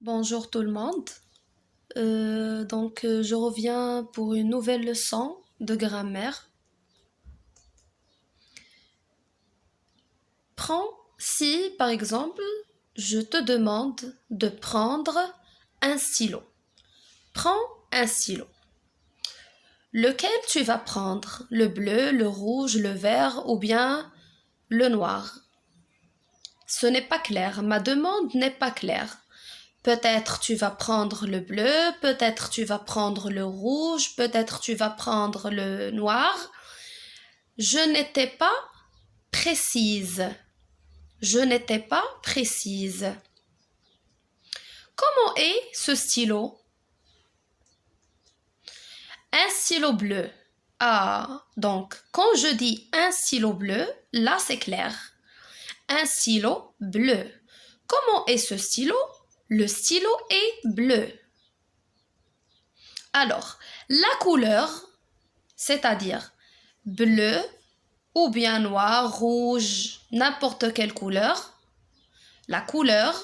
Bonjour tout le monde. Je reviens pour une nouvelle leçon de grammaire. Si par exemple, je te demande de prendre un stylo. Prends un stylo. Lequel tu vas prendre? Le bleu, le rouge, le vert ou bien le noir? Ce n'est pas clair. Ma demande n'est pas claire. Peut-être tu vas prendre le bleu, peut-être tu vas prendre le rouge, peut-être tu vas prendre le noir. Je n'étais pas précise. Je n'étais pas précise. Comment est ce stylo? Un stylo bleu. Ah, donc quand je dis un stylo bleu, là c'est clair. Un stylo bleu. Comment est ce stylo? Le stylo est bleu. Alors, la couleur, c'est-à-dire bleu ou bien noir, rouge, n'importe quelle couleur, la couleur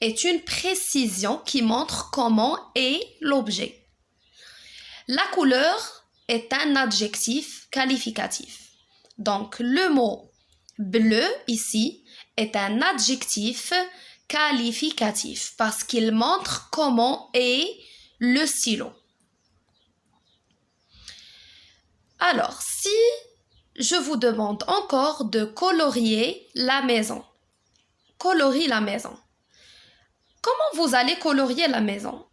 est une précision qui montre comment est l'objet. La couleur est un adjectif qualificatif. Donc, le mot bleu ici est un adjectif qualificatif parce qu'il montre comment est le stylo. Alors, si je vous demande encore de colorier la maison, colorie la maison. Comment vous allez colorier la maison?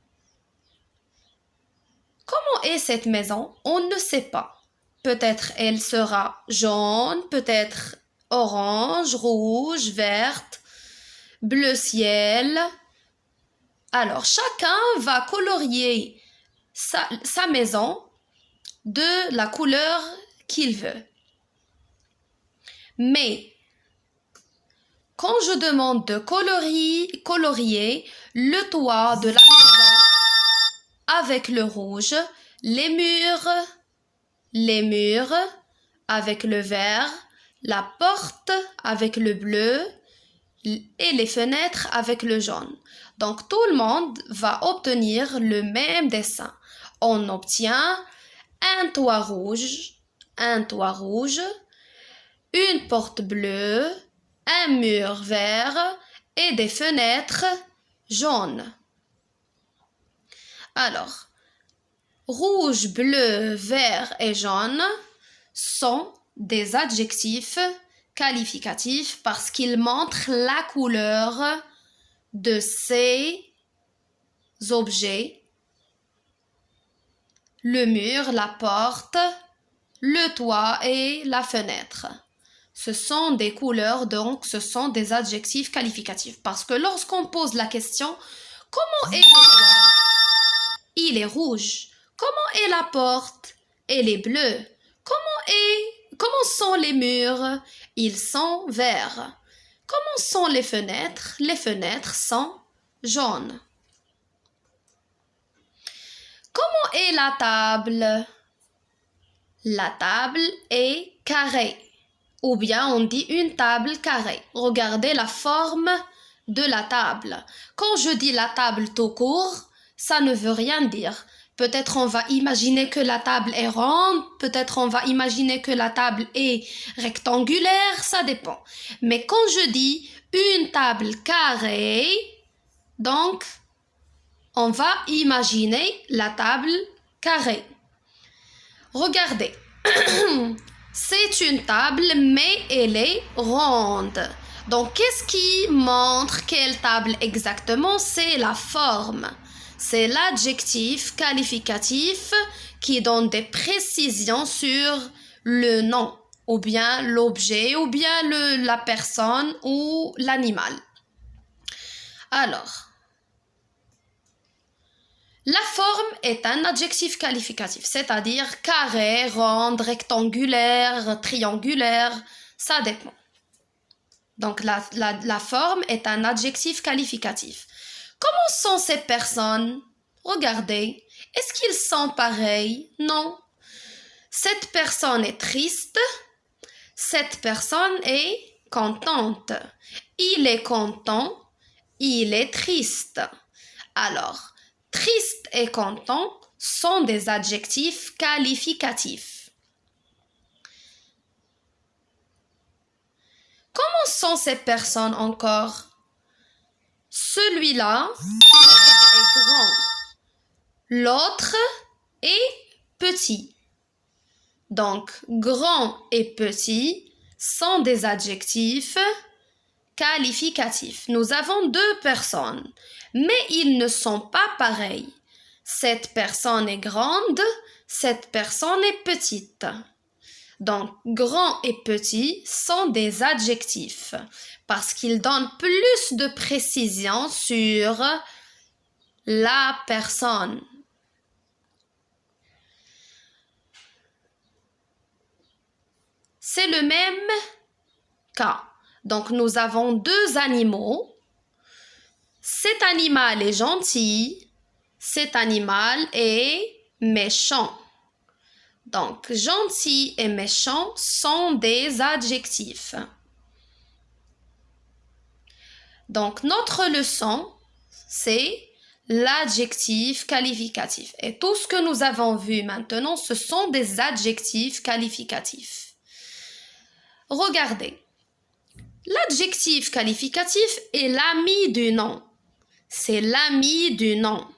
Comment est cette maison? On ne sait pas. Peut-être elle sera jaune, peut-être orange, rouge, verte, bleu ciel. Alors, chacun va colorier sa maison de la couleur qu'il veut. Mais, quand je demande de colorier le toit de la maison avec le rouge, les murs avec le vert, la porte avec le bleu et les fenêtres avec le jaune. Donc tout le monde va obtenir le même dessin. On obtient un toit rouge, une porte bleue, un mur vert et des fenêtres jaunes. Alors, rouge, bleu, vert et jaune sont des adjectifs qualificatifs parce qu'ils montrent la couleur de ces objets. Le mur, la porte, le toit et la fenêtre. Ce sont des couleurs, donc ce sont des adjectifs qualificatifs. Parce que lorsqu'on pose la question, comment est le toit? Il est rouge. Comment est la porte? Elle est bleue. Comment sont les murs? Ils sont verts. Comment sont les fenêtres? Les fenêtres sont jaunes. Comment est la table? La table est carrée. Ou bien on dit une table carrée. Regardez la forme de la table. Quand je dis la table tout court, ça ne veut rien dire. Peut-être on va imaginer que la table est ronde, peut-être on va imaginer que la table est rectangulaire, ça dépend. Mais quand je dis une table carrée, donc on va imaginer la table carrée. Regardez, c'est une table mais elle est ronde. Donc qu'est-ce qui montre quelle table exactement? C'est la forme. C'est l'adjectif qualificatif qui donne des précisions sur le nom, ou bien l'objet, ou bien la personne ou l'animal. Alors, la forme est un adjectif qualificatif, c'est-à-dire carré, ronde, rectangulaire, triangulaire, ça dépend. Donc la forme est un adjectif qualificatif. Comment sont ces personnes? Regardez, est-ce qu'ils sont pareils? Non. Cette personne est triste, cette personne est contente. Il est content, Il est triste. Alors, triste et content sont des adjectifs qualificatifs. Comment sont ces personnes encore? Celui-là est grand. L'autre est petit. Donc, grand et petit sont des adjectifs qualificatifs. Nous avons deux personnes, mais ils ne sont pas pareils. Cette personne est grande, cette personne est petite. Donc, grand et petit sont des adjectifs parce qu'ils donnent plus de précision sur la personne. C'est le même cas. Donc, nous avons deux animaux. Cet animal est gentil, cet animal est méchant. Donc, gentil et méchant sont des adjectifs. Donc, notre leçon, c'est l'adjectif qualificatif. Et tout ce que nous avons vu maintenant, ce sont des adjectifs qualificatifs. Regardez. L'adjectif qualificatif est l'ami du nom. C'est l'ami du nom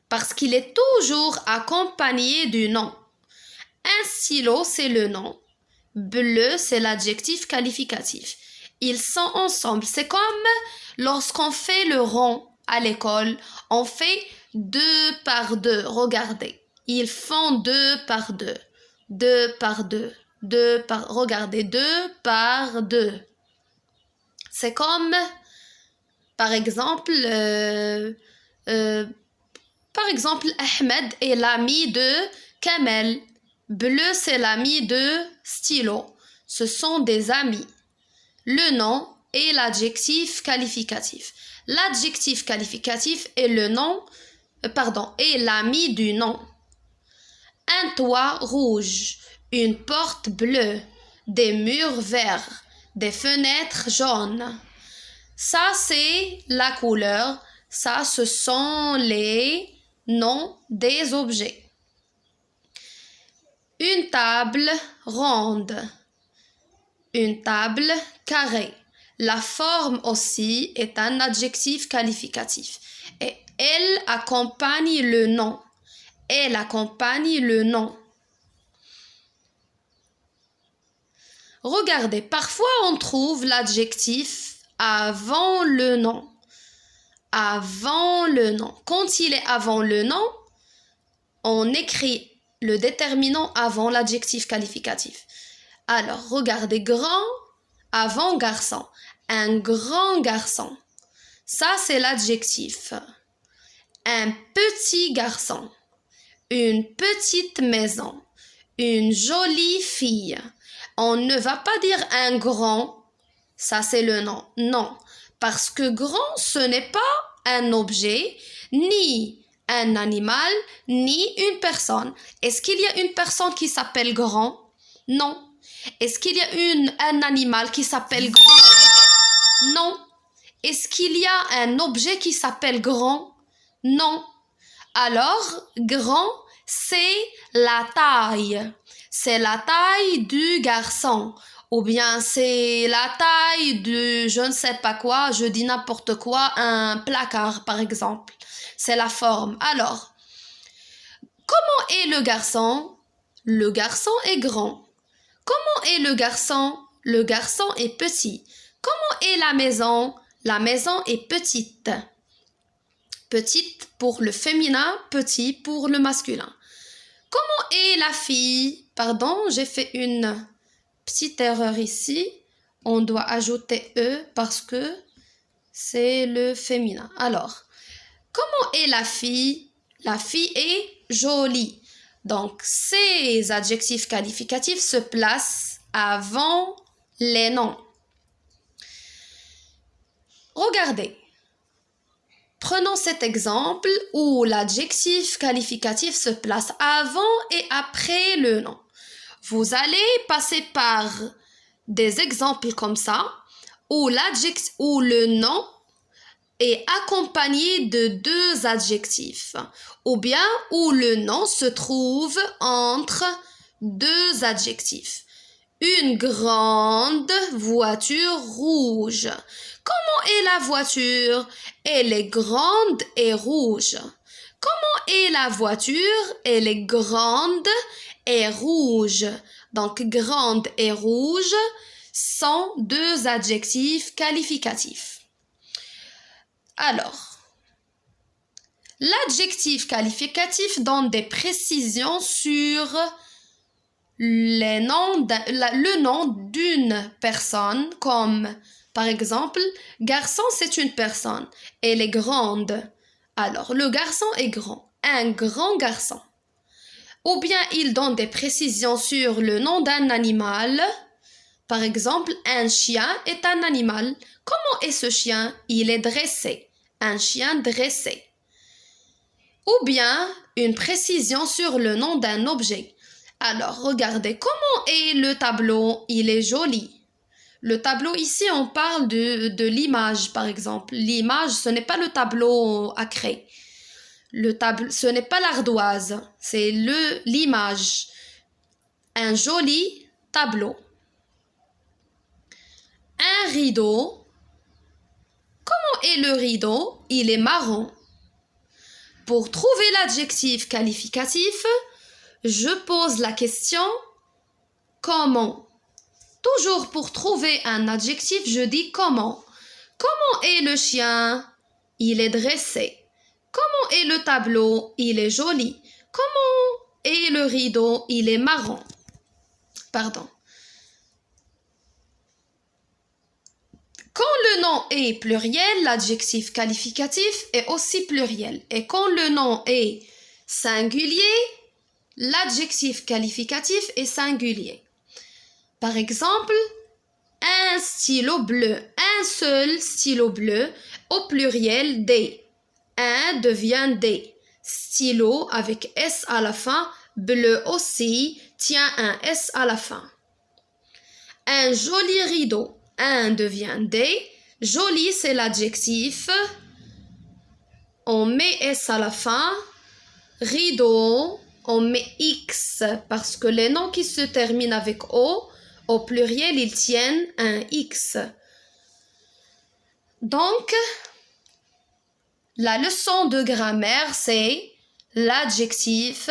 parce qu'il est toujours accompagné du nom. Un stylo, c'est le nom. Bleu, c'est l'adjectif qualificatif. Ils sont ensemble. C'est comme lorsqu'on fait le rond à l'école, on fait 2 par 2. Regardez. Ils font 2 par 2. 2 par 2. Regardez, 2 par 2. C'est comme, par exemple, Ahmed est l'ami de Kamel. Bleu, c'est l'ami de stylo. Ce sont des amis. Le nom est l'adjectif qualificatif. L'adjectif qualificatif est est l'ami du nom. Un toit rouge, une porte bleue, des murs verts, des fenêtres jaunes. Ça, c'est la couleur. Ça, ce sont les noms des objets. Une table ronde. Une table carrée. La forme aussi est un adjectif qualificatif. Et elle accompagne le nom. Elle accompagne le nom. Regardez, parfois on trouve l'adjectif avant le nom. Avant le nom. Quand il est avant le nom, on écrit le déterminant avant l'adjectif qualificatif. Alors, regardez, grand avant garçon. Un grand garçon. Ça, c'est l'adjectif. Un petit garçon. Une petite maison. Une jolie fille. On ne va pas dire un grand. Ça, c'est le nom. Non. Parce que grand, ce n'est pas un objet, ni un animal, ni une personne. Est-ce qu'il y a une personne qui s'appelle grand? Non. Est-ce qu'il y a un animal qui s'appelle grand? Non. Est-ce qu'il y a un objet qui s'appelle grand? Non. Alors, grand, c'est la taille. C'est la taille du garçon. Ou bien c'est la taille de je ne sais pas quoi, je dis n'importe quoi, un placard par exemple. C'est la forme. Alors, comment est le garçon? Le garçon est grand. Comment est le garçon? Le garçon est petit. Comment est la maison? La maison est petite. Petite pour le féminin, petit pour le masculin. Comment est la fille? Pardon, j'ai fait une petite erreur ici. On doit ajouter E parce que c'est le féminin. Alors, comment est la fille? La fille est jolie. Donc, ces adjectifs qualificatifs se placent avant les noms. Regardez. Prenons cet exemple où l'adjectif qualificatif se place avant et après le nom. Vous allez passer par des exemples comme ça où le nom est accompagné de deux adjectifs, ou bien où le nom se trouve entre deux adjectifs. Une grande voiture rouge. Comment est la voiture? Elle est grande et rouge. Comment est la voiture? Elle est grande et rouge. Donc, grande et rouge sont deux adjectifs qualificatifs. Alors, l'adjectif qualificatif donne des précisions sur le nom d'une personne, comme par exemple, garçon c'est une personne, elle est grande. Alors, le garçon est grand, un grand garçon. Ou bien il donne des précisions sur le nom d'un animal. Par exemple, un chien est un animal. Comment est ce chien? Il est dressé. Un chien dressé. Ou bien une précision sur le nom d'un objet. Alors, regardez, comment est le tableau? Il est joli. Le tableau, ici, on parle de l'image, par exemple. L'image, ce n'est pas le tableau à craie. Le tableau, ce n'est pas l'ardoise, c'est l'image. Un joli tableau. Un rideau. Comment est le rideau? Il est marron. Pour trouver l'adjectif qualificatif, je pose la question comment. Toujours pour trouver un adjectif, je dis comment. Comment est le chien? Il est dressé. Comment est le tableau? Il est joli. Comment est le rideau? Il est marron. Pardon. Quand le nom est pluriel, l'adjectif qualificatif est aussi pluriel. Et quand le nom est singulier, l'adjectif qualificatif est singulier. Par exemple, un stylo bleu, un seul stylo bleu, au pluriel des. Un devient des. Stylo avec S à la fin, bleu aussi, tient un S à la fin. Un joli rideau, un devient des. Joli, c'est l'adjectif. On met S à la fin. Rideau, on met X parce que les noms qui se terminent avec O, au pluriel, ils tiennent un X. Donc, la leçon de grammaire, c'est l'adjectif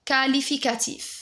qualificatif.